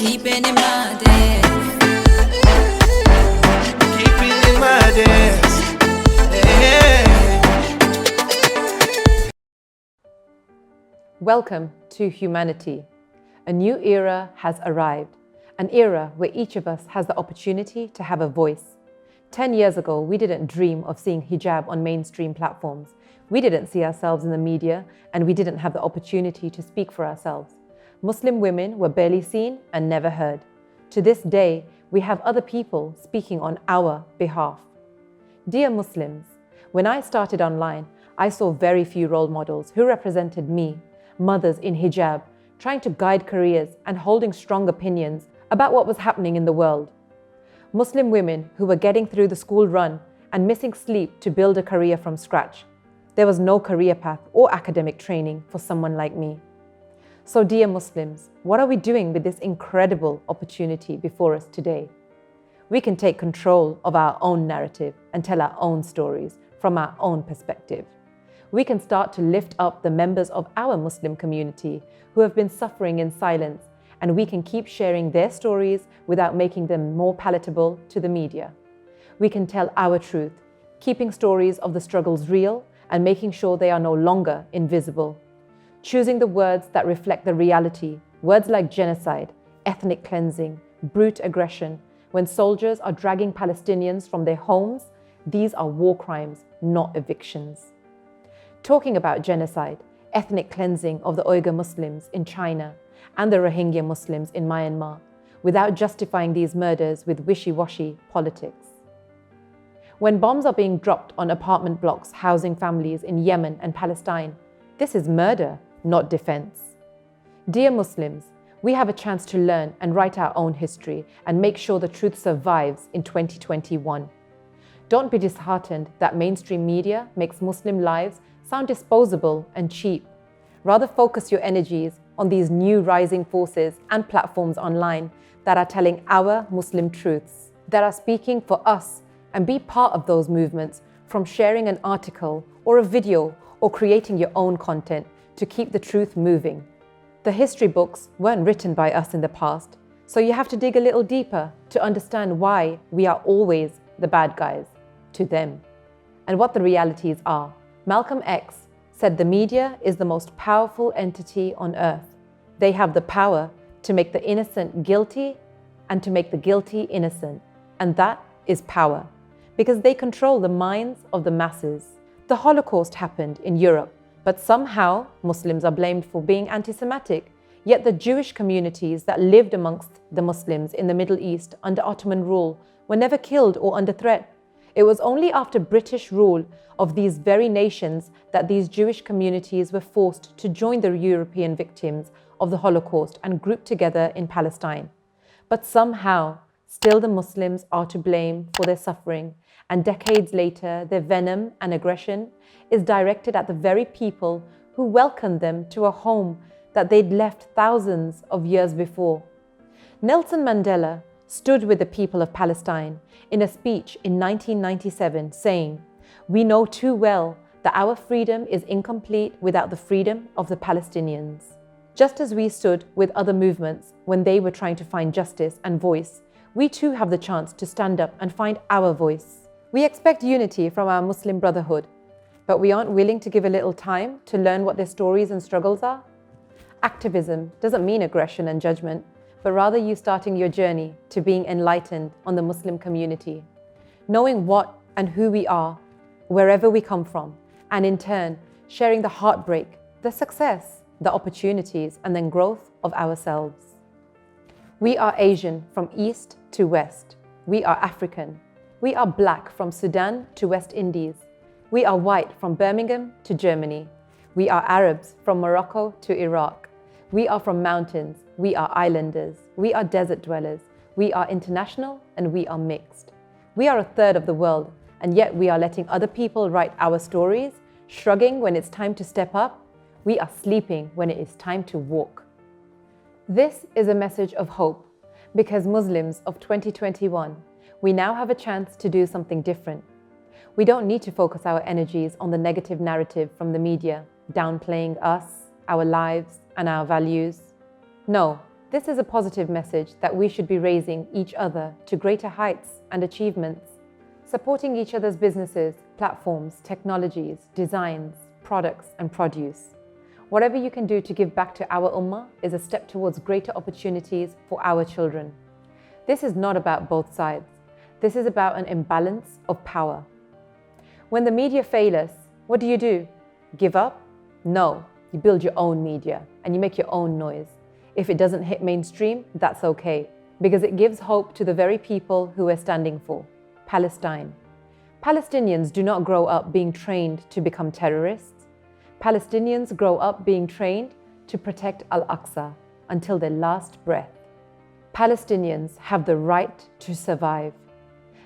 Keeping in modest. Keeping it modest. Yeah. Welcome to humanity. A new era has arrived, an era where each of us has the opportunity to have a voice. 10 years ago, we didn't dream of seeing hijab on mainstream platforms. We didn't see ourselves in the media, and we didn't have the opportunity to speak for ourselves. Muslim women were barely seen and never heard. To this day, we have other people speaking on our behalf. Dear Muslims, when I started online, I saw very few role models who represented me, mothers in hijab, trying to guide careers and holding strong opinions about what was happening in the world. Muslim women who were getting through the school run and missing sleep to build a career from scratch. There was no career path or academic training for someone like me. So dear Muslims, what are we doing with this incredible opportunity before us today? We can take control of our own narrative and tell our own stories from our own perspective. We can start to lift up the members of our Muslim community who have been suffering in silence, and we can keep sharing their stories without making them more palatable to the media. We can tell our truth, keeping stories of the struggles real and making sure they are no longer invisible. Choosing the words that reflect the reality, words like genocide, ethnic cleansing, brute aggression. When soldiers are dragging Palestinians from their homes, these are war crimes, not evictions. Talking about genocide, ethnic cleansing of the Uyghur Muslims in China and the Rohingya Muslims in Myanmar, without justifying these murders with wishy-washy politics. When bombs are being dropped on apartment blocks housing families in Yemen and Palestine, this is murder, not defense. Dear Muslims, we have a chance to learn and write our own history and make sure the truth survives in 2021. Don't be disheartened that mainstream media makes Muslim lives sound disposable and cheap. Rather focus your energies on these new rising forces and platforms online that are telling our Muslim truths, that are speaking for us, and be part of those movements, from sharing an article or a video or creating your own content to keep the truth moving. The history books weren't written by us in the past, so you have to dig a little deeper to understand why we are always the bad guys to them and what the realities are. Malcolm X said the media is the most powerful entity on earth. They have the power to make the innocent guilty and to make the guilty innocent, and that is power, because they control the minds of the masses. The Holocaust happened in Europe, but somehow Muslims are blamed for being anti-Semitic, yet the Jewish communities that lived amongst the Muslims in the Middle East under Ottoman rule were never killed or under threat. It was only after British rule of these very nations that these Jewish communities were forced to join the European victims of the Holocaust and group together in Palestine. But somehow, still the Muslims are to blame for their suffering, and decades later, their venom and aggression is directed at the very people who welcomed them to a home that they'd left thousands of years before. Nelson Mandela stood with the people of Palestine in a speech in 1997 saying, "We know too well that our freedom is incomplete without the freedom of the Palestinians." Just as we stood with other movements when they were trying to find justice and voice, we too have the chance to stand up and find our voice. We expect unity from our Muslim Brotherhood, but we aren't willing to give a little time to learn what their stories and struggles are. Activism doesn't mean aggression and judgment, but rather you starting your journey to being enlightened on the Muslim community, knowing what and who we are, wherever we come from, and in turn, sharing the heartbreak, the success, the opportunities, and then growth of ourselves. We are Asian from east to west. We are African. We are black from Sudan to West Indies. We are white from Birmingham to Germany. We are Arabs from Morocco to Iraq. We are from mountains. We are islanders. We are desert dwellers. We are international and we are mixed. We are a third of the world, and yet we are letting other people write our stories, shrugging when it's time to step up. We are sleeping when it is time to walk. This is a message of hope, because Muslims of 2021, we now have a chance to do something different. We don't need to focus our energies on the negative narrative from the media, downplaying us, our lives, and our values. No, This is a positive message that we should be raising each other to greater heights and achievements, supporting each other's businesses, platforms, technologies, designs, products, and produce. Whatever you can do to give back to our ummah is a step towards greater opportunities for our children. This is not about both sides. This is about an imbalance of power. When the media fail us, what do? Give up? No, you build your own media and you make your own noise. If it doesn't hit mainstream, that's okay, because it gives hope to the very people who we're standing for, Palestine. Palestinians do not grow up being trained to become terrorists. Palestinians grow up being trained to protect Al-Aqsa until their last breath. Palestinians have the right to survive.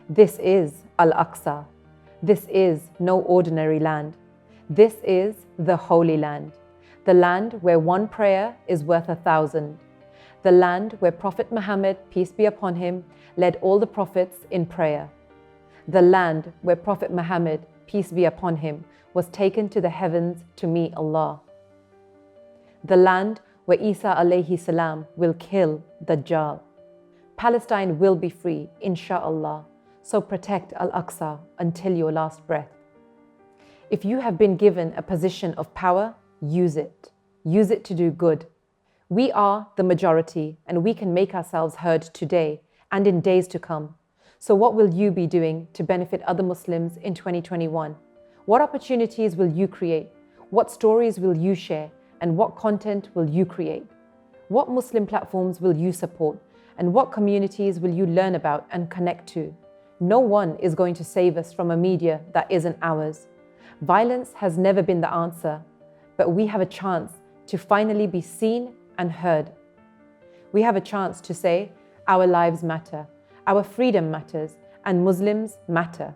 This is Al-Aqsa. This is no ordinary land. This is the Holy Land. The land where one prayer is worth 1,000. The land where Prophet Muhammad, peace be upon him, led all the prophets in prayer. The land where Prophet Muhammad, peace be upon him, was taken to the heavens to meet Allah. The land where Isa alayhi salam will kill Dajjal. Palestine will be free, insha'Allah. So protect Al-Aqsa until your last breath. If you have been given a position of power, use it. Use it to do good. We are the majority and we can make ourselves heard today and in days to come. So what will you be doing to benefit other Muslims in 2021? What opportunities will you create? What stories will you share? And what content will you create? What Muslim platforms will you support? And what communities will you learn about and connect to? No one is going to save us from a media that isn't ours. Violence has never been the answer, but we have a chance to finally be seen and heard. We have a chance to say, our lives matter, our freedom matters, and Muslims matter.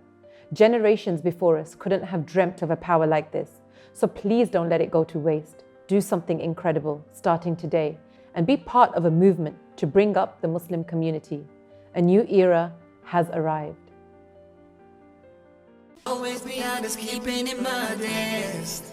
Generations before us couldn't have dreamt of a power like this, so please don't let it go to waste. Do something incredible, starting today, and be part of a movement to bring up the Muslim community. A new era has arrived. Always be honest, keeping it modest.